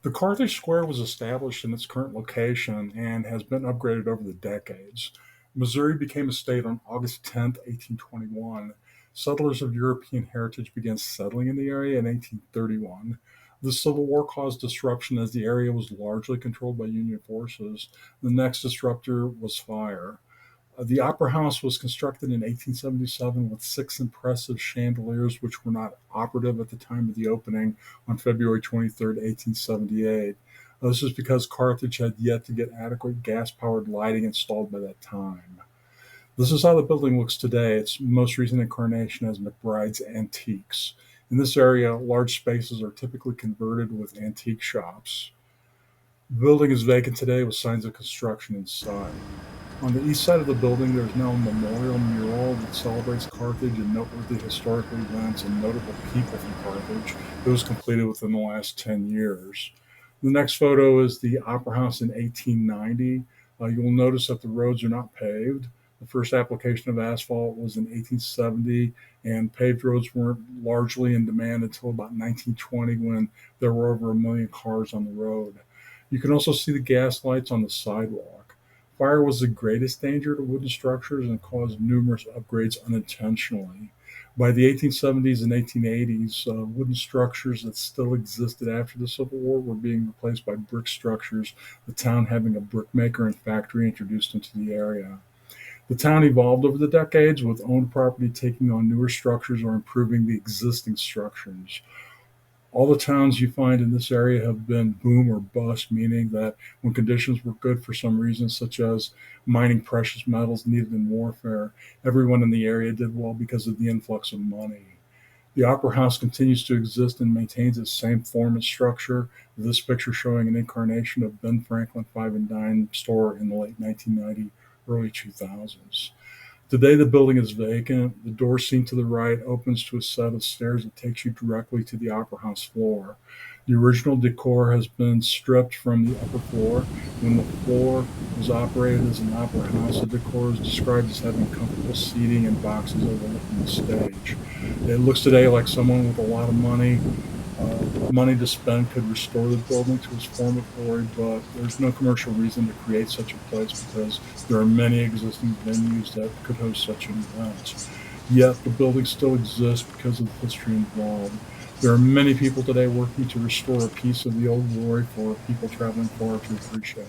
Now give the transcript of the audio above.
The Carthage Square was established in its current location and has been upgraded over the decades. Missouri became a state on August 10th, 1821. Settlers of European heritage began settling in the area in 1831. The Civil War caused disruption as the area was largely controlled by Union forces. The next disruptor was fire. The Opera House was constructed in 1877 with six impressive chandeliers, which were not operative at the time of the opening on February 23rd, 1878. This is because Carthage had yet to get adequate gas powered lighting installed by that time. This is how the building looks today. Its most recent incarnation as McBride's Antiques. In this area, large spaces are typically converted with antique shops. The building is vacant today with signs of construction inside. On the east side of the building, there is now a memorial mural that celebrates Carthage and noteworthy historical events and notable people from Carthage. It was completed within the last 10 years. The next photo is the Opera House in 1890. You will notice that the roads are not paved. The first application of asphalt was in 1870, and paved roads weren't largely in demand until about 1920 when there were over a million cars on the road. You can also see the gas lights on the sidewalk. Fire was the greatest danger to wooden structures and caused numerous upgrades unintentionally. By the 1870s and 1880s, wooden structures that still existed after the Civil War were being replaced by brick structures, the town having a brickmaker and factory introduced into the area. The town evolved over the decades, with owned property taking on newer structures or improving the existing structures. All the towns you find in this area have been boom or bust, meaning that when conditions were good for some reason, such as mining precious metals needed in warfare, everyone in the area did well because of the influx of money. The Opera House continues to exist and maintains its same form and structure. This picture showing an incarnation of Ben Franklin 5 and Dime store in the late 1990s, early 2000s. Today, the building is vacant. The door seen to the right opens to a set of stairs that takes you directly to the Opera House floor. The original decor has been stripped from the upper floor. When the floor was operated as an opera house, the decor is described as having comfortable seating and boxes overlooking the stage. It looks today like someone with a lot of money to spend could restore the building to its former glory, but there's no commercial reason to create such a place because there are many existing venues that could host such an event. Yet the building still exists because of the history involved. There are many people today working to restore a piece of the old glory for people traveling far to appreciate.